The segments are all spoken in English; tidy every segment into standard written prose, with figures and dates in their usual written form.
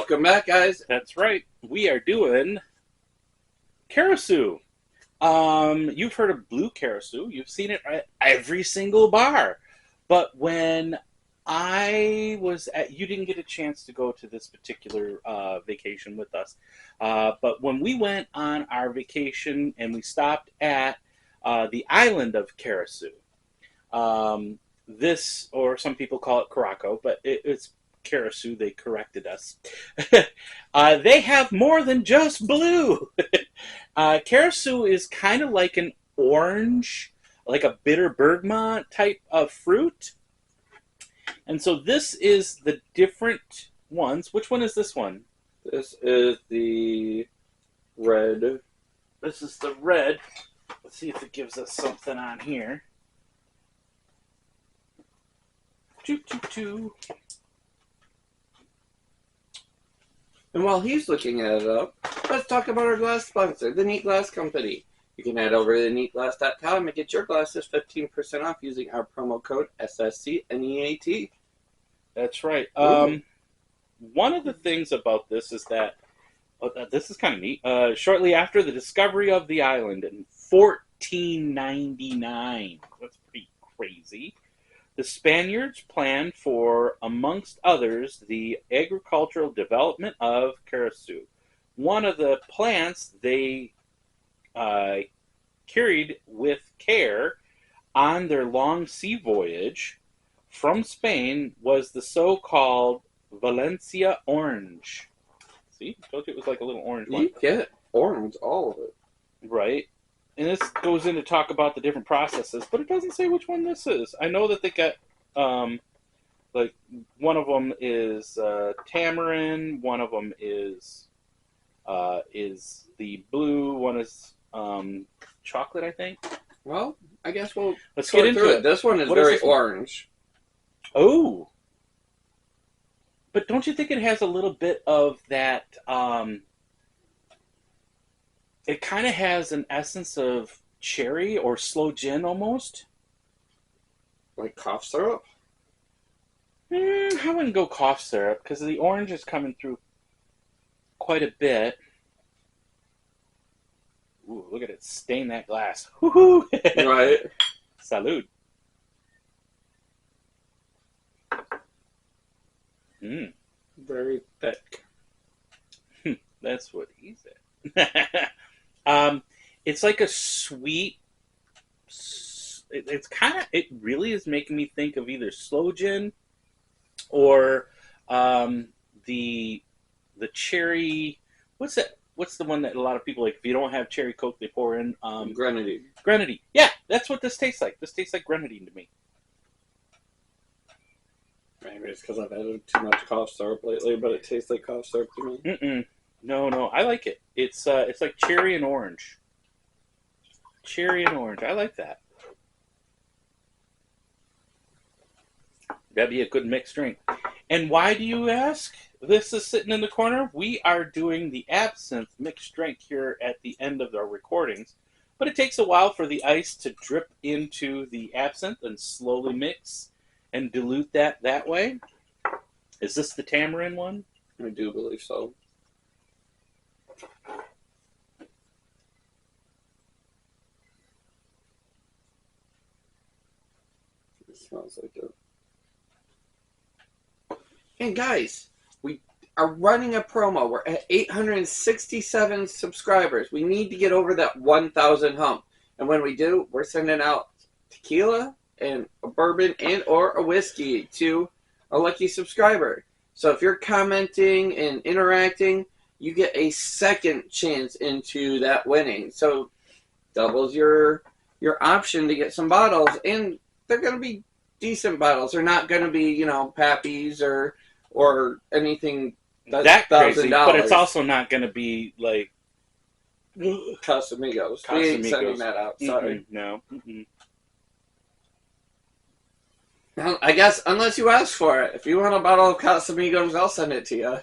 Welcome back, guys. That's right. We are doing Curacao. You've heard of blue Curacao. You've seen it at every single bar. But when you didn't get a chance to go to this particular vacation with us. But when we went on our vacation and we stopped at the island of Curacao, this, or some people call it Curacao, but it's Curacao. They corrected us. They have more than just blue. Curacao is kind of like an orange, like a bitter bergamot type of fruit. And so this is the different ones. Which one is this one? This is the red. This is the red. Let's see if it gives us something on here. Choo. And while he's looking it up, let's talk about our glass sponsor, the Neat Glass Company. You can head over to neatglass.com and get your glasses 15% off using our promo code SSCNEAT. That's right. One of the things about this is that this is kind of neat. Shortly after the discovery of the island in 1499, that's pretty crazy, the Spaniards planned for, amongst others, the agricultural development of Curacao. One of the plants they carried with care on their long sea voyage from Spain was the so-called Valencia orange. See, I told you it was like a little orange one. You get orange, all of it. Right. And this goes in to talk about the different processes, but it doesn't say which one this is. I know that they got, like, one of them is tamarind, one of them is the blue, one is chocolate, I think. Well, I guess we'll Let's get into it. This one is What very is this one? orange. Oh. But don't you think it has a little bit of that, it kind of has an essence of cherry or sloe gin almost? Like cough syrup? I wouldn't go cough syrup because the orange is coming through quite a bit. Ooh, look at it stain that glass. Woohoo! Right. Salud. Very thick. That's what he said. It's like a sweet. It's kind of. It really is making me think of either sloe gin or the cherry. What's that? What's the one that a lot of people like? If you don't have cherry Coke, they pour in Grenadine. Grenadine. Yeah, that's what this tastes like. This tastes like Grenadine to me. Maybe it's because I've added too much cough syrup lately, but it tastes like cough syrup to me. No, I like it. It's like cherry and orange. Cherry and orange. I like that. That'd be a good mixed drink. And why do you ask? This is sitting in the corner. We are doing the absinthe mixed drink here at the end of our recordings. But it takes a while for the ice to drip into the absinthe and slowly mix and dilute that way. Is this the tamarind one? I do believe so. It smells like it. And guys, we are running a promo. We're at 867 subscribers. We need to get over that 1,000 hump. And when we do, we're sending out tequila and a bourbon and or a whiskey to a lucky subscriber. So if you're commenting and interacting, you get a second chance into that winning. So doubles your option to get some bottles, and they're going to be decent bottles. They're not going to be, Pappy's or anything that's that crazy, $1,000. but it's also not going to be like Casamigos. We ain't sending that out. Sorry. No. Well, I guess unless you ask for it. If you want a bottle of Casamigos, I'll send it to you.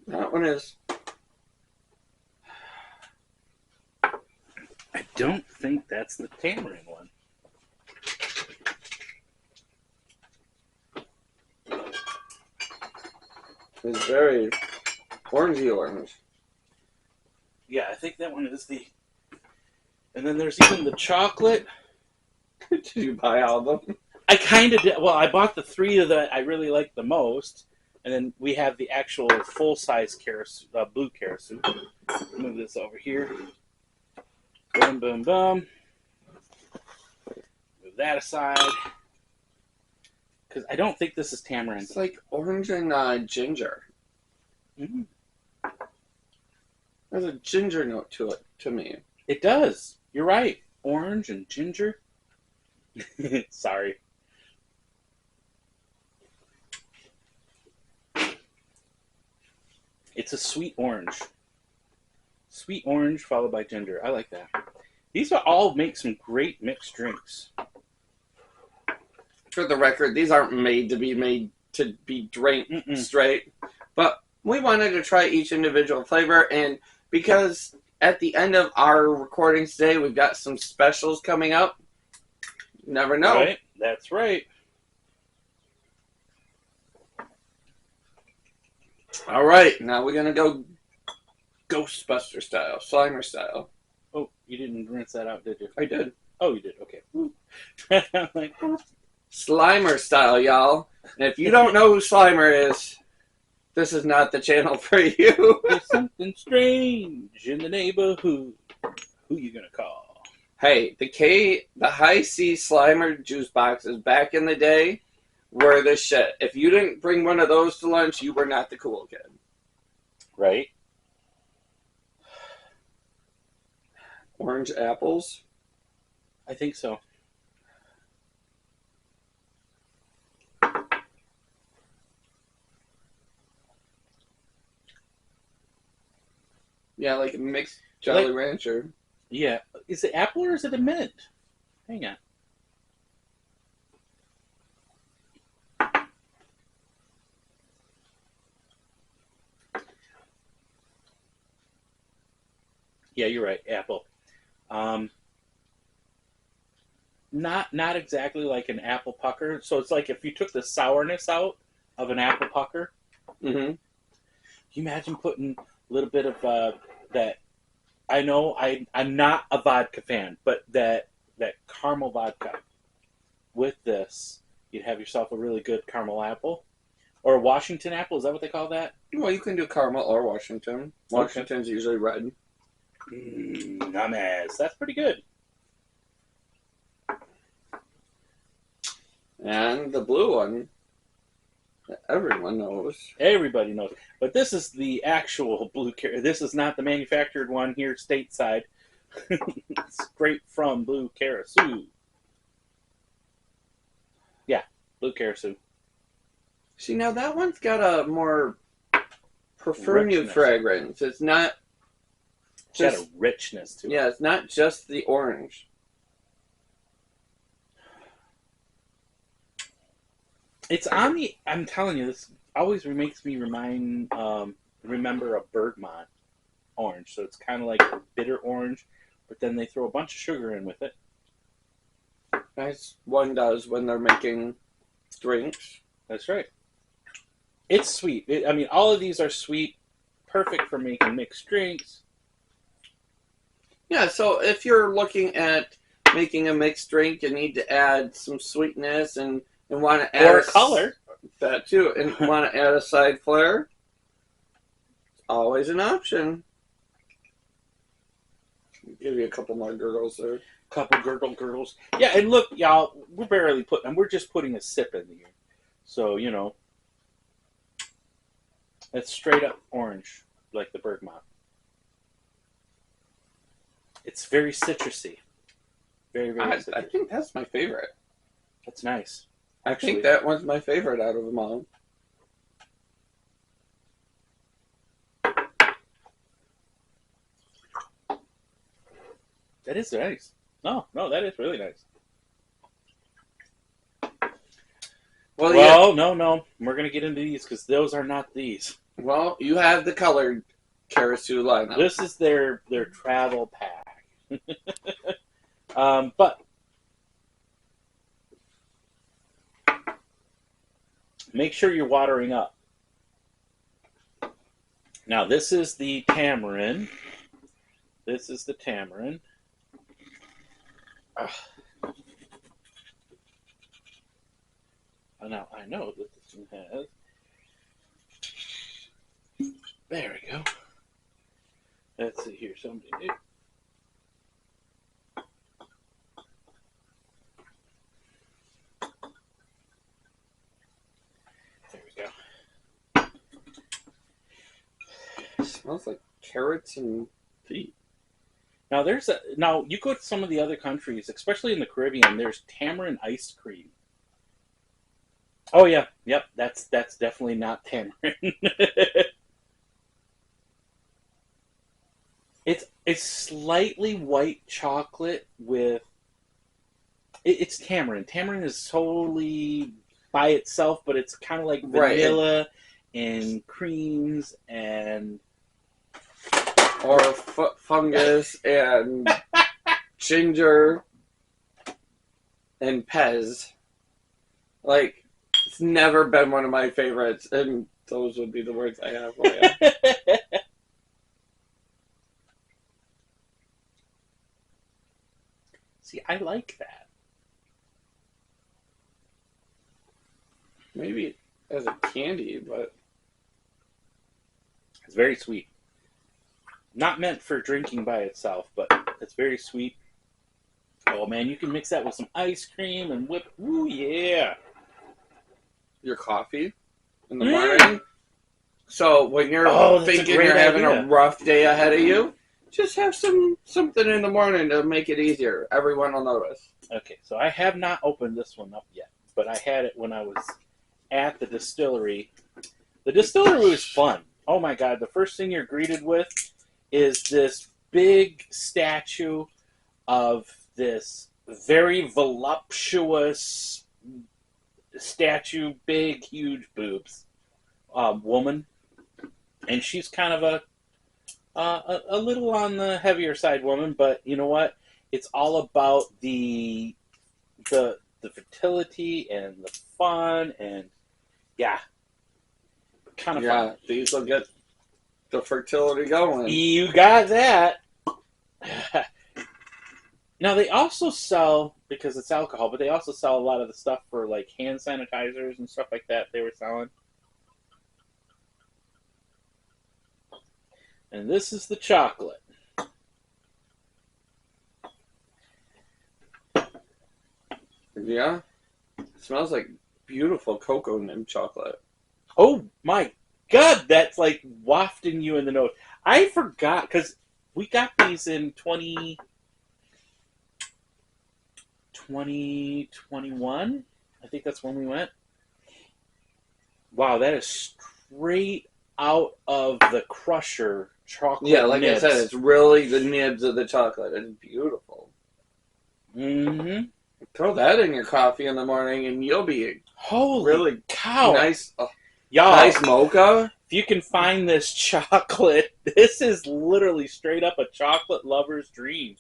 That one is. I don't think that's the tamarind one. is very orangey orange. Yeah, I think that one is the. And then there's even the chocolate. Did you buy all of them? I kind of did. Well, I bought the three that I really liked the most, and then we have the actual full size blue Karasu. Move this over here. Boom, boom, boom. Move that aside. Because I don't think this is tamarind. It's like orange and ginger. Mm-hmm. There's a ginger note to it, to me. It does. You're right. Orange and ginger. Sorry. It's a sweet orange. Sweet orange followed by ginger. I like that. These will all make some great mixed drinks. For the record, these aren't made to be drank straight. But we wanted to try each individual flavor, and because at the end of our recordings today, we've got some specials coming up. You never know. Right? That's right. All right, now we're gonna go Ghostbuster style, Slimer style. Oh, you didn't rinse that out, did you? I did. Oh, you did. Okay. I'm like, Slimer style, y'all. And if you don't know who Slimer is, this is not the channel for you. there's something strange in the neighborhood. Who you gonna call? Hey, the High C Slimer juice boxes back in the day were the shit. If you didn't bring one of those to lunch, you were not the cool kid. Right? Orange apples. I think so. Yeah, like a mixed Jolly Rancher. Yeah. Is it apple or is it a mint? Hang on. Yeah, you're right. Apple. Not exactly like an apple pucker. So it's like if you took the sourness out of an apple pucker. Mm-hmm. Can you imagine putting a little bit of that? I know I'm not a vodka fan, but that caramel vodka with this, you'd have yourself a really good caramel apple. Or a Washington apple, is that what they call that? Well, you can do caramel or Washington. Washington's usually red. Nice. That's pretty good. And the blue one, everyone knows. Everybody knows. But this is the actual blue Karasu. This is not the manufactured one here stateside. Straight from Blue Karasu. Yeah, Blue Karasu. See, now that one's got a more perfume fragrance. It's not just... It's got a richness to it. Yeah, it's not just the orange. It's on the... I'm telling you, this always makes me remember a Bergamot orange. So it's kind of like a bitter orange, but then they throw a bunch of sugar in with it. As one does when they're making drinks. That's right. It's sweet. All of these are sweet, perfect for making mixed drinks. Yeah, so if you're looking at making a mixed drink, you need to add some sweetness and want to add... Or a color. That too. And want to add a side flair. Always an option. Give you a couple more gurgles there. Couple gurgles. Yeah, and look, y'all, we're barely putting them. We're just putting a sip in here. So, it's straight up orange, like the Bergamot. It's very citrusy. Very, very citrusy. I think that's my favorite. That's nice. I think that one's my favorite out of them all. That is nice. No, that is really nice. Well, yeah. No. We're going to get into these because those are not these. Well, you have the colored Karasu lineup. This is their travel pack. But make sure you're watering up. Now this is the tamarind. This is the tamarind. Now I know that this one has. There we go. Let's see here. Somebody new. There we go. It smells like carrots and tea. Now now you go to some of the other countries, especially in the Caribbean. There's tamarind ice cream. Oh yeah, yep. That's definitely not tamarind. It's slightly white chocolate with. It's tamarind. Tamarind is totally by itself, but it's kind of like vanilla and creams and. Or fungus and ginger and Pez. Like, it's never been one of my favorites, and those would be the words I have for you. See, I like that. Maybe as a candy, but it's very sweet. Not meant for drinking by itself, but it's very sweet. Oh man, you can mix that with some ice cream and whip. Ooh yeah! Your coffee in the morning. So when you're thinking you're having a rough day ahead of you, just have something in the morning to make it easier. Everyone will notice. Okay, so I have not opened this one up yet, but I had it when I was at the distillery. The distillery was fun. Oh my god, the first thing you're greeted with is this big statue of this very voluptuous statue, big, huge boobs woman. And she's kind of a little on the heavier side woman, but you know what? It's all about the fertility and the fun, and yeah, kind of fun. These will get the fertility going. You got that. Now they also sell, because it's alcohol, but they also sell a lot of the stuff for like hand sanitizers and stuff like that they were selling. And this is the chocolate. Yeah. It smells like beautiful cocoa nib chocolate. Oh my god, that's like wafting you in the nose. I forgot, because we got these in 2021. I think that's when we went. Wow, that is straight out of the crusher chocolate. Yeah, like nibs. I said, it's really the nibs of the chocolate. It's beautiful. Mm-hmm. Throw that in your coffee in the morning, and you'll be really cow. Nice, y'all. Nice mocha. If you can find this chocolate, this is literally straight up a chocolate lover's dream.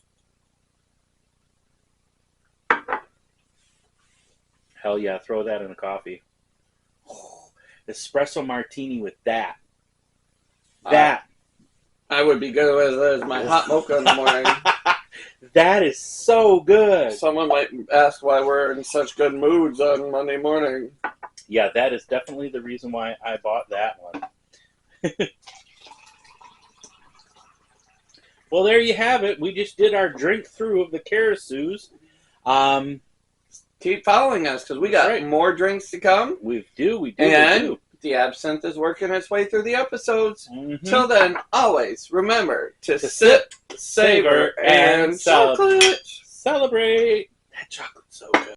Hell yeah, throw that in a coffee. Espresso martini with that. I would be good with my hot mocha in the morning. That is so good. Someone might ask why we're in such good moods on Monday morning. Yeah, that is definitely the reason why I bought that one. Well, there you have it. We just did our drink through of the Curacau's. Keep following us, because we got more drinks to come. We do. And the absinthe is working its way through the episodes. Mm-hmm. Till then, always remember to sip, savor, and chocolate. Celebrate. That chocolate's so good.